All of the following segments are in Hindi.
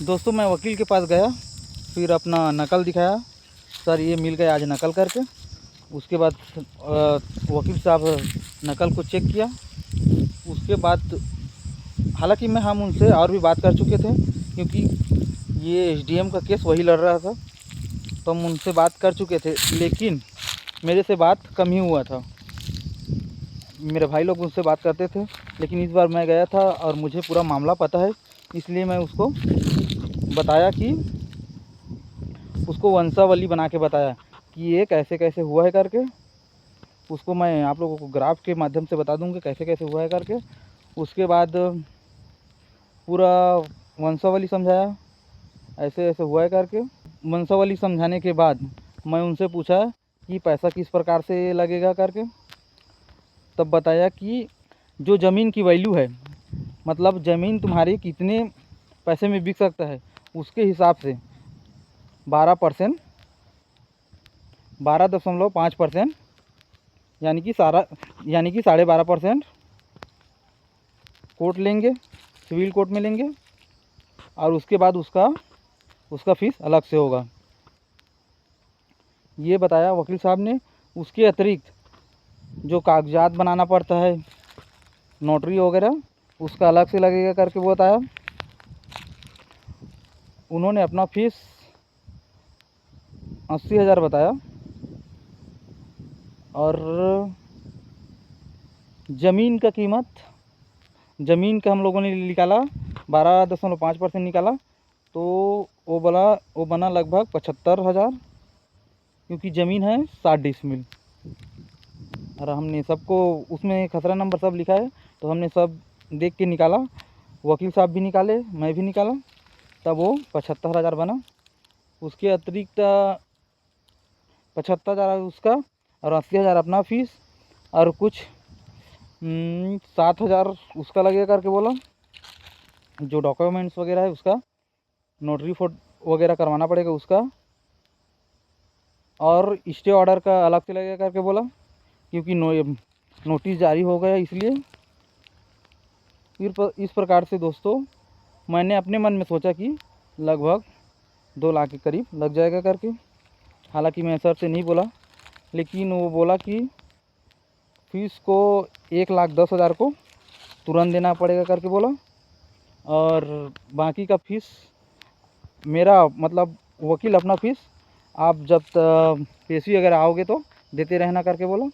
दोस्तों मैं वकील के पास गया, फिर अपना नकल दिखाया, सर ये मिल गया आज नकल करके। उसके बाद वकील साहब नकल को चेक किया। उसके बाद हालांकि हम उनसे और भी बात कर चुके थे, क्योंकि ये एसडीएम का केस वही लड़ रहा था, तो हम उनसे बात कर चुके थे, लेकिन मेरे से बात कम ही हुआ था। मेरे भाई लोग उनसे बात करते थे, लेकिन इस बार मैं गया था और मुझे पूरा मामला पता है, इसलिए मैं उसको बताया कि उसको वंशावली बना के बताया कि ये कैसे कैसे हुआ है करके। उसको मैं आप लोगों को ग्राफ के माध्यम से बता दूंगा कैसे कैसे हुआ है करके। उसके बाद पूरा वंशावली समझाया, ऐसे ऐसे हुआ है करके। वंशावली समझाने के बाद मैं उनसे पूछा कि पैसा किस प्रकार से लगेगा करके। तब बताया कि जो ज़मीन की वैल्यू है, मतलब ज़मीन तुम्हारी कितने पैसे में बिक सकता है, उसके हिसाब से 12%, 12.5%, यानी कि 12.5% कोर्ट लेंगे, सिविल कोर्ट में लेंगे, और उसके बाद उसका फीस अलग से होगा, ये बताया वकील साहब ने। उसके अतिरिक्त जो कागजात बनाना पड़ता है, नोटरी वगैरह, उसका अलग से लगेगा करके वो बताया। उन्होंने अपना फीस 80,000 बताया, और ज़मीन का कीमत, ज़मीन का हम लोगों ने निकाला 12.5% निकाला, तो वो बना लगभग 75,000, क्योंकि ज़मीन है 60 डिसमिल। और हमने सबको उसमें खसरा नंबर सब लिखा है, तो हमने सब देख के निकाला, वकील साहब भी निकाले, मैं भी निकाला, तब वो 75,000 बना। उसके अतिरिक्त 75,000 उसका, और 80,000 अपना फीस, और कुछ 7,000 उसका लगेगा करके बोला। जो डॉक्यूमेंट्स वगैरह है उसका, नोटरी फोटो वगैरह करवाना पड़ेगा उसका, और स्टे ऑर्डर का अलग से लगेगा करके बोला, क्योंकि नोटिस जारी हो गया इसलिए। फिर इस प्रकार से दोस्तों मैंने अपने मन में सोचा कि लगभग 2 लाख के करीब लग जाएगा करके। हालांकि मैं सर से नहीं बोला, लेकिन वो बोला कि फीस को 1,10,000 को तुरंत देना पड़ेगा करके बोला, और बाकी का फीस मेरा, मतलब वकील अपना फीस आप जब पेशी अगर आओगे तो देते रहना करके बोला।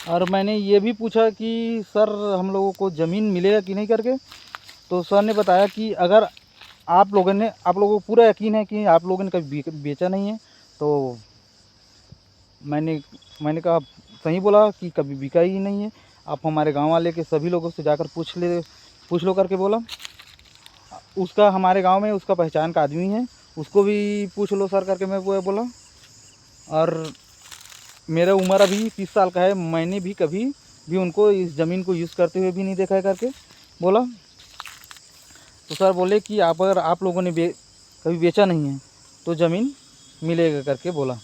और मैंने ये भी पूछा कि सर हम लोगों को ज़मीन मिलेगा कि नहीं करके, तो सर ने बताया कि अगर आप लोगों को पूरा यकीन है कि आप लोगों ने कभी बेचा नहीं है, तो मैंने कहा सही बोला कि कभी बिका ही नहीं है, आप हमारे गांव वाले के सभी लोगों से जाकर पूछ लो करके बोला। उसका हमारे गांव में उसका पहचान का आदमी है, उसको भी पूछ लो सर करके मैं वो बोला। और मेरा उम्र अभी 30 साल का है, मैंने भी कभी भी उनको इस ज़मीन को यूज़ करते हुए भी नहीं देखा है करके बोला। तो सर बोले कि अगर आप लोगों ने कभी बेचा नहीं है तो ज़मीन मिलेगा करके बोला,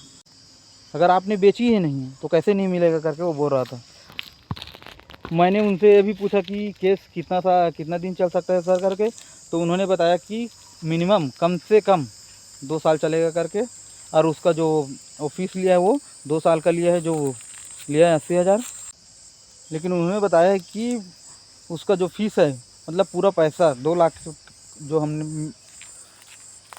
अगर आपने बेची ही नहीं है तो कैसे नहीं मिलेगा करके वो बोल रहा था। मैंने उनसे ये भी पूछा कि केस कितना दिन चल सकता है सर करके, तो उन्होंने बताया कि मिनिमम कम से कम 2 साल चलेगा करके, और उसका जो फीस लिया है वो 2 साल का लिया है, जो लिया है 80,000। लेकिन उन्होंने बताया है कि उसका जो फीस है, मतलब पूरा पैसा 2 लाख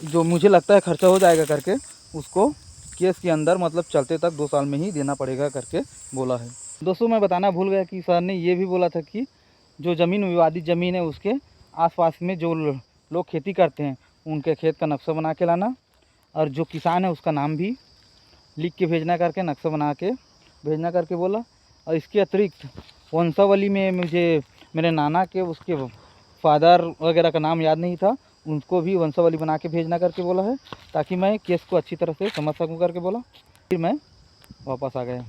जो मुझे लगता है खर्चा हो जाएगा करके, उसको केस के अंदर मतलब चलते तक 2 साल में ही देना पड़ेगा करके बोला है। दोस्तों मैं बताना भूल गया कि सर ने ये भी बोला था कि जो ज़मीन विवादित ज़मीन है उसके आसपास में जो लोग खेती करते हैं उनके खेत का नक्शा बना के लाना, और जो किसान है उसका नाम भी लिख के भेजना करके, नक्शा बना के भेजना करके बोला। और इसके अतिरिक्त वंशावली में मुझे मेरे नाना के उसके फादर वगैरह का नाम याद नहीं था, उनको भी वंशावली बना के भेजना करके बोला है, ताकि मैं केस को अच्छी तरह से समझ सकूँ करके बोला। फिर मैं वापस आ गया।